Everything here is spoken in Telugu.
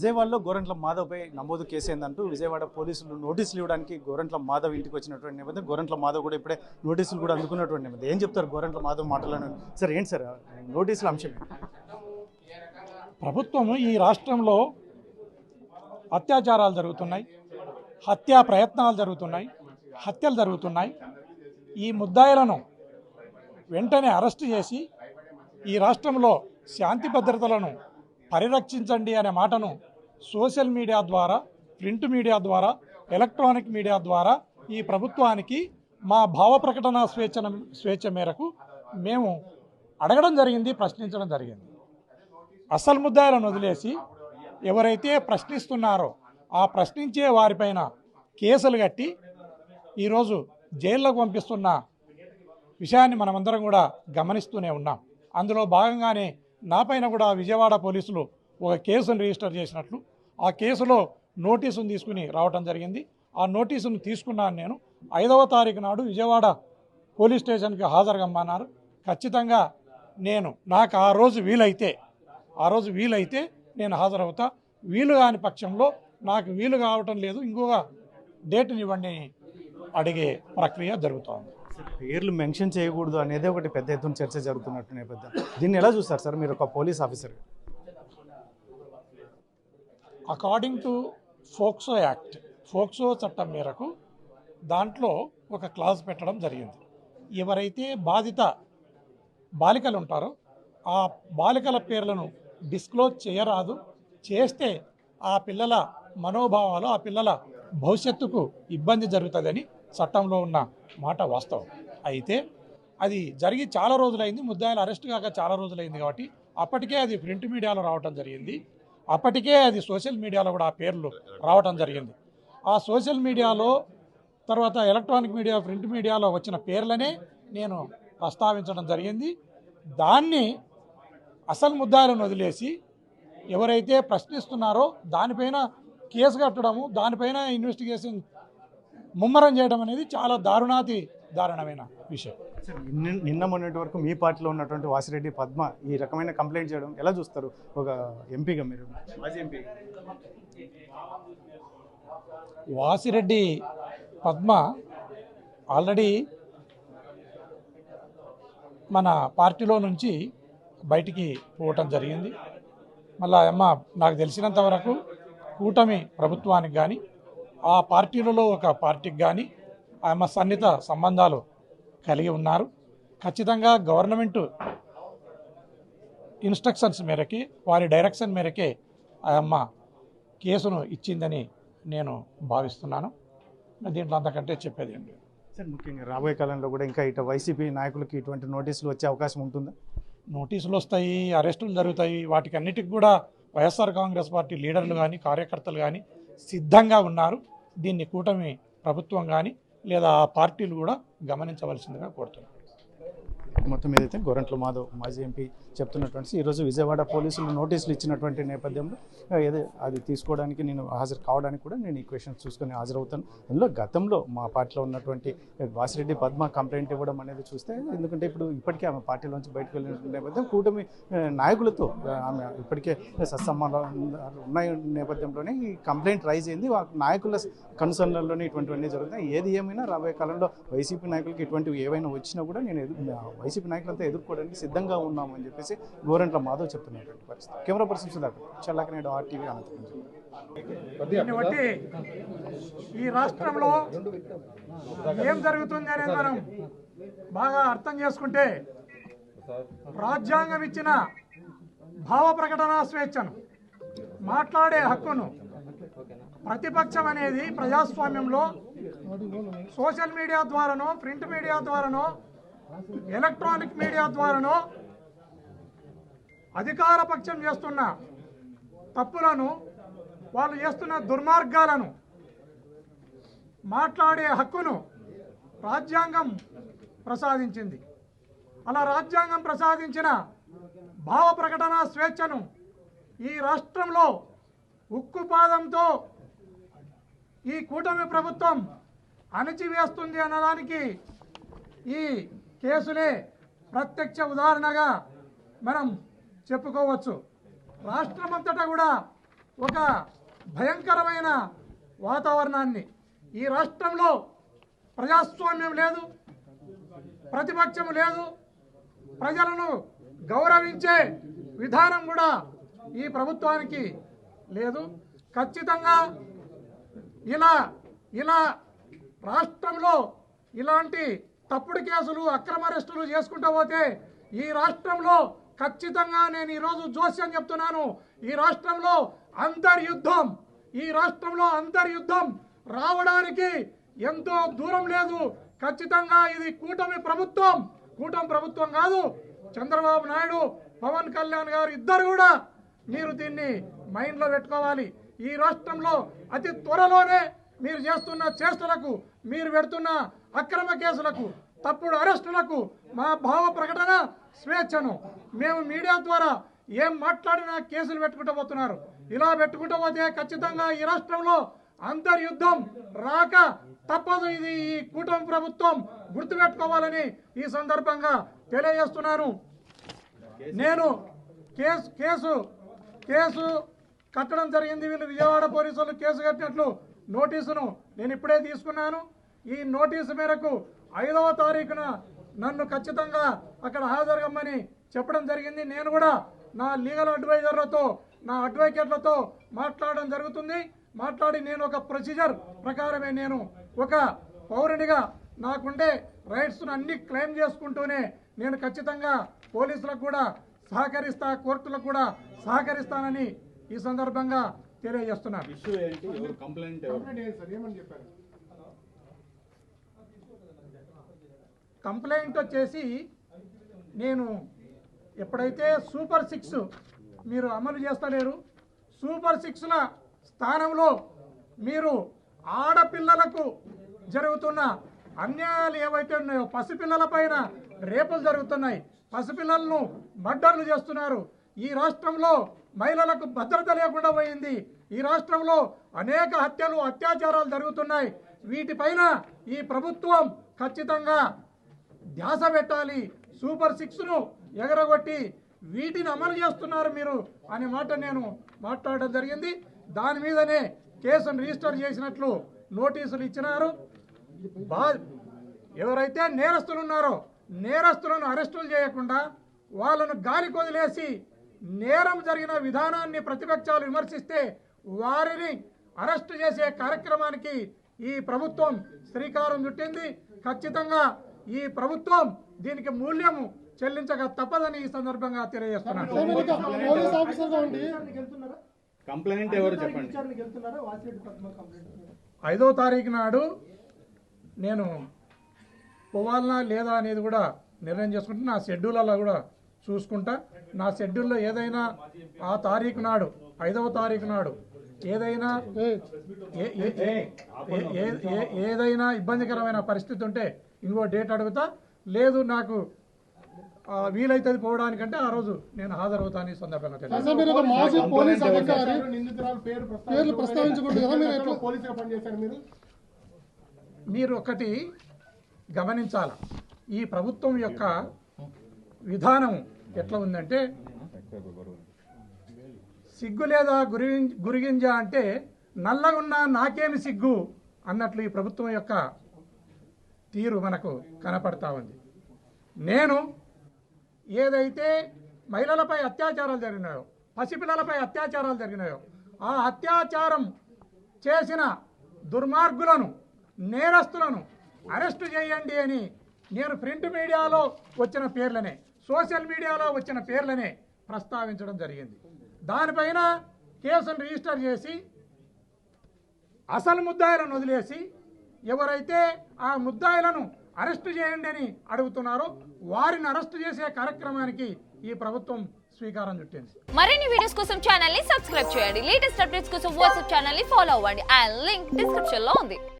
విజయవాడలో గోరంట్ల మాధవ్పై నమోదు కేసు ఏందంటూ విజయవాడ పోలీసులు నోటీసులు ఇవ్వడానికి గోరంట్ల మాధవ్ ఇంటికి వచ్చినటువంటి నేపథ్యం గోరంట్ల మాధవ్ కూడా ఇప్పుడే నోటీసులు కూడా అందుకున్నటువంటి నేపథ్యం ఏం చెప్తారు గోరంట్ల మాధవ్ మాటలను? సార్ ఏంటి సార్ నోటీసుల అంశం? ప్రభుత్వం ఈ రాష్ట్రంలో అత్యాచారాలు జరుగుతున్నాయి, హత్యా ప్రయత్నాలు జరుగుతున్నాయి, హత్యలు జరుగుతున్నాయి. ఈ ముద్దాయిలను వెంటనే అరెస్టు చేసి ఈ రాష్ట్రంలో శాంతి భద్రతలను పరిరక్షించండి అనే మాటను సోషల్ మీడియా ద్వారా, ప్రింట్ మీడియా ద్వారా, ఎలక్ట్రానిక్ మీడియా ద్వారా ఈ ప్రభుత్వానికి మా భావ ప్రకటన స్వేచ్ఛ మేరకు మేము అడగడం జరిగింది, ప్రశ్నించడం జరిగింది. అసలు ముద్దాయిలను వదిలేసి ఎవరైతే ప్రశ్నిస్తున్నారో ఆ ప్రశ్నించే వారిపైన కేసులు కట్టి ఈరోజు జైల్లోకి పంపిస్తున్న విషయాన్ని మనమందరం కూడా గమనిస్తూనే ఉన్నాం. అందులో భాగంగానే నాపైన కూడా విజయవాడ పోలీసులు ఒక కేసును రిజిస్టర్ చేసినట్లు, ఆ కేసులో నోటీసును తీసుకుని రావడం జరిగింది. ఆ నోటీసును తీసుకున్నాను నేను. 5వ తారీఖు నాడు విజయవాడ పోలీస్ స్టేషన్కి హాజరుగమ్మన్నారు. ఖచ్చితంగా నాకు ఆ రోజు వీలైతే నేను హాజరవుతా. వీలు కాని పక్షంలో నాకు వీలు కావటం లేదు, ఇంకొక డేట్ని ఇవ్వండి అడిగే ప్రక్రియ జరుగుతోంది. పేర్లు మెన్షన్ చేయకూడదు అనేది ఒకటి పెద్ద ఎత్తున చర్చ జరుగుతున్నట్టు నేపథ్యం. దీన్ని ఎలా చూస్తారు సార్ మీరు ఒక police officer? According to POCSO act, POCSO చట్టం మేరకు దాంట్లో ఒక క్లాజ్ పెట్టడం జరిగింది. ఎవరైతే బాధిత బాలికలు ఉంటారో ఆ బాలికల పేర్లను డిస్క్లోజ్ చేయరాదు. చేస్తే ఆ పిల్లల మనోభావాలు, ఆ పిల్లల భవిష్యత్తుకు ఇబ్బంది జరుగుతుందని చట్టంలో ఉన్న మాట వాస్తవం. అయితే అది జరిగి చాలా రోజులైంది, ముద్దాయిలు అరెస్ట్ కాక చాలా రోజులైంది. కాబట్టి అప్పటికే అది ప్రింట్ మీడియాలో రావటం జరిగింది, అప్పటికే అది సోషల్ మీడియాలో కూడా ఆ పేర్లు రావటం జరిగింది. ఆ సోషల్ మీడియాలో తర్వాత ఎలక్ట్రానిక్ మీడియా, ప్రింట్ మీడియాలో వచ్చిన పేర్లనే నేను ప్రస్తావించడం జరిగింది. దాన్ని అసలు ముద్దాయిలను వదిలేసి ఎవరైతే ప్రశ్నిస్తున్నారో దానిపైన కేసు కట్టడము, దానిపైన ఇన్వెస్టిగేషన్ ముమ్మరం చేయడం అనేది చాలా దారుణమైన విషయం. నిన్న మొన్నటి వరకు మీ పార్టీలో ఉన్నటువంటి వాసిరెడ్డి పద్మ ఈ రకమైన కంప్లైంట్ చేయడం ఎలా చూస్తారు ఒక ఎంపీగా? మీరు మాజీ ఎంపీ. వాసిరెడ్డి పద్మ ఆల్రెడీ మన పార్టీలో నుంచి బయటికి పోవటం జరిగింది. మళ్ళా నాకు తెలిసినంత వరకు కూటమి ప్రభుత్వానికి కానీ ఆ పార్టీలలో ఒక పార్టీకి కానీ ఆమె సన్నిహిత సంబంధాలు కలిగి ఉన్నారు. ఖచ్చితంగా గవర్నమెంట్ ఇన్స్ట్రక్షన్స్ మేరకి, వారి డైరెక్షన్ మేరకే ఆమె కేసును ఇచ్చిందని నేను భావిస్తున్నాను. దీంట్లో అంతకంటే చెప్పేది ఏం లేదు సార్. ముఖ్యంగా రాబోయే కాలంలో కూడా ఇంకా ఇటు వైసీపీ నాయకులకి ఇటువంటి నోటీసులు వచ్చే అవకాశం ఉంటుందా? నోటీసులు వస్తాయి, అరెస్టులు జరుగుతాయి. వాటికి అన్నిటికి కూడా వైఎస్ఆర్ కాంగ్రెస్ పార్టీ లీడర్లు కానీ, కార్యకర్తలు కానీ సిద్ధంగా ఉన్నారు. దీన్ని కూటమి ప్రభుత్వం కానీ లేదా ఆ పార్టీలు కూడా గమనించవలసిందిగా కోరుతున్నారు. మొత్తం ఏదైతే గోరంట్ల మాధవ్ మాజీ ఎంపీ చెప్తున్నటువంటి ఈరోజు విజయవాడ పోలీసులు నోటీసులు ఇచ్చినటువంటి నేపథ్యంలో అది తీసుకోవడానికి నేను హాజరు కావడానికి కూడా నేను ఈ క్వశ్చన్స్ చూసుకొని హాజరవుతాను. అందులో గతంలో మా పార్టీలో ఉన్నటువంటి వాసిరెడ్డి పద్మ కంప్లైంట్ ఇవ్వడం అనేది చూస్తే, ఎందుకంటే ఇప్పటికే ఆమె పార్టీలోంచి బయటకు వెళ్ళిన నేపథ్యం కూటమి నాయకులతో ఆమె ఇప్పటికే సత్సంబంధాలు ఉన్న నేపథ్యంలోనే ఈ కంప్లైంట్ రైజ్ అయింది. నాయకుల కన్సర్న్లలోనే ఇటువంటివన్నీ జరుగుతాయి. ఏది ఏమైనా రాబోయే కాలంలో వైసీపీ నాయకులకి ఇటువంటివి ఏవైనా వచ్చినా కూడా నేను వైసీపీ నాయకులంతా ఎదుర్కోవడానికి సిద్ధంగా ఉన్నామని చెప్పేసి గోరంట్ల మాధవ్ చెప్తున్నటువంటి పరిస్థితి. Camera person Sudhakar, Challakanedu RTV, Anantapur. ఈ రాష్ట్రంలో ఏం జరుగుతుంది అనేది మనం బాగా అర్థం చేసుకుంటే, రాజ్యాంగం ఇచ్చిన భావ ప్రకటన స్వేచ్ఛను, మాట్లాడే హక్కును, ప్రతిపక్షం అనేది ప్రజాస్వామ్యంలో సోషల్ మీడియా ద్వారానో, ప్రింట్ మీడియా ద్వారానో, ఎలక్ట్రానిక్ మీడియా ద్వారానో అధికార పక్షం చేస్తున్న తప్పులను, వాళ్ళు చేస్తున్న దుర్మార్గాలను మాట్లాడే హక్కును రాజ్యాంగం ప్రసాదించింది. అలా రాజ్యాంగం ప్రసాదించిన భావ ప్రకటన స్వేచ్ఛను ఈ రాష్ట్రంలో ఉక్కుపాదంతో ఈ కూటమి ప్రభుత్వం అణచివేస్తుంది అన్నదానికి ఈ కేసులే ప్రత్యక్ష ఉదాహరణగా మనం చెప్పుకోవచ్చు. రాష్ట్రమంతటా కూడా ఒక భయంకరమైన వాతావరణాన్ని, ఈ రాష్ట్రంలో ప్రజాస్వామ్యం లేదు, ప్రతిపక్షం లేదు, ప్రజలను గౌరవించే విధానం కూడా ఈ ప్రభుత్వానికి లేదు. ఖచ్చితంగా ఇలా రాష్ట్రంలో ఇలాంటి తప్పుడు కేసులు, అక్రమ అరెస్టులు చేసుకుంటూ పోతే ఈ రాష్ట్రంలో ఖచ్చితంగా నేను ఈరోజు జోస్యం చెప్తున్నాను, ఈ రాష్ట్రంలో అంతర్యుద్ధం రావడానికి ఎంతో దూరం లేదు. ఖచ్చితంగా ఇది కూటమి ప్రభుత్వం కాదు. చంద్రబాబు నాయుడు, పవన్ కళ్యాణ్ గారు ఇద్దరు కూడా మీరు దీన్ని మైండ్లో పెట్టుకోవాలి. ఈ రాష్ట్రంలో అతి త్వరలోనే మీరు చేస్తున్న చేష్టలకు, మీరు పెడుతున్న అక్రమ కేసులకు, తప్పుడు అరెస్టులకు మా భావ ప్రకటన స్వేచ్ఛను మేము మీడియా ద్వారా ఏం మాట్లాడినా కేసులు పెట్టుకుంటూ పోతున్నారు. ఇలా పెట్టుకుంటూ పోతే ఖచ్చితంగా ఈ రాష్ట్రంలో అంతర్యుద్ధం రాక తప్పదు. ఇది ఈ కూటమి ప్రభుత్వం గుర్తుపెట్టుకోవాలని ఈ సందర్భంగా తెలియజేస్తున్నాను. నేను కేసు కట్టడం జరిగింది. వీళ్ళు విజయవాడ పోలీసులు కేసు కట్టినట్లు నోటీసును నేను ఇప్పుడే తీసుకున్నాను. ఈ నోటీసు మేరకు 5వ తారీఖున నన్ను ఖచ్చితంగా అక్కడ హాజరుగమ్మని చెప్పడం జరిగింది. నేను కూడా నా లీగల్ అడ్వైజర్లతో, నా అడ్వకేట్లతో మాట్లాడడం జరుగుతుంది. మాట్లాడి నేను ఒక ప్రొసీజర్ ప్రకారమే, నేను ఒక పౌరునిగా నాకుండే రైట్స్ను అన్ని క్లెయిమ్ చేసుకుంటూనే నేను ఖచ్చితంగా పోలీసులకు కూడా సహకరిస్తా, కోర్టులకు కూడా సహకరిస్తానని ఈ సందర్భంగా తెలియజేస్తున్నాను. కంప్లైంట్ వచ్చేసి, నేను ఎప్పుడైతే సూపర్ 6 మీరు అమలు చేస్తలేరు, సూపర్ 6ల స్థానంలో మీరు ఆడపిల్లలకు జరుగుతున్న అన్యాయాలు ఏవైతే ఉన్నాయో, పసిపిల్లల పైన రేపులు జరుగుతున్నాయి, పసిపిల్లలను మర్డర్లు చేస్తున్నారు, ఈ రాష్ట్రంలో మహిళలకు భద్రత లేకుండా పోయింది, ఈ రాష్ట్రంలో అనేక హత్యలు, అత్యాచారాలు జరుగుతున్నాయి. వీటిపైన ఈ ప్రభుత్వం ఖచ్చితంగా ధ్యాస పెట్టాలి. సూపర్ 6ను ఎగరగొట్టి వీటిని అమలు చేస్తున్నారు మీరు అనే మాట నేను మాట్లాడడం జరిగింది. దాని మీదనే కేసును రిజిస్టర్ చేసినట్లు నోటీసులు ఇచ్చినారు. ఎవరైతే నేరస్తులు ఉన్నారో నేరస్తులను అరెస్టులు చేయకుండా వాళ్ళను గాలి కొదిలేసి నేరం జరిగిన విధానాన్ని ప్రతిపక్షాలు విమర్శిస్తే వారిని అరెస్టు చేసే కార్యక్రమానికి ఈ ప్రభుత్వం శ్రీకారం చుట్టింది. ఖచ్చితంగా ఈ ప్రభుత్వం దీనికి మూల్యము చెల్లించక తప్పదని ఈ సందర్భంగా తెలియజేస్తున్నాను. 5వ తారీఖు నాడు నేను పోవాలనా లేదా అనేది కూడా నిర్ణయం చేసుకుంటే నా షెడ్యూల్లో కూడా చూసుకుంటా. నా షెడ్యూల్లో ఏదైనా ఆ తారీఖు నాడు, 5వ తారీఖు నాడు ఏదైనా ఇబ్బందికరమైన పరిస్థితి ఉంటే ఇంకో డేట్ అడుగుతా. లేదు నాకు వీలైతుంది పోవడానికంటే ఆ రోజు నేను హాజరవుతాను. ఈ సందర్భంగా మీరు ఒకటి గమనించాల, ఈ ప్రభుత్వం యొక్క విధానం ఎట్లా ఉందంటే, సిగ్గు లేదా గురిగింజ అంటే నల్లగున్నా నాకేమి సిగ్గు అన్నట్లు ఈ ప్రభుత్వం యొక్క తీరు మనకు కనపడతా ఉంది. నేను ఏదైతే మహిళలపై అత్యాచారాలు జరిగినాయో, పసిపిల్లలపై అత్యాచారాలు జరిగినాయో, ఆ అత్యాచారం చేసిన దుర్మార్గులను, నేరస్తులను అరెస్టు చేయండి అని నేను ప్రింట్ మీడియాలో వచ్చిన పేర్లనే, సోషల్ మీడియాలో వచ్చిన పేర్లనే ప్రస్తావించడం జరిగింది. దానిపైన కేసును రిజిస్టర్ చేసి అసలు ముద్దాయిలను వదిలేసి ఎవరైతే ఆ ముద్దాయిలను అరెస్టు చేయండి అని అడుగుతున్నారో వారిని అరెస్టు చేసే కార్యక్రమానికి ఈ ప్రభుత్వం శ్రీకారం చుట్టింది. మరిన్ని వీడియోస్ కోసం ఛానల్ ని సబ్స్క్రైబ్ చేయండి. లేటెస్ట్ అప్డేట్స్ కోసం వాట్సాప్ ఛానల్ ని ఫాలో అవ్వండి. ఆ లింక్ డిస్క్రిప్షన్ లో ఉంది.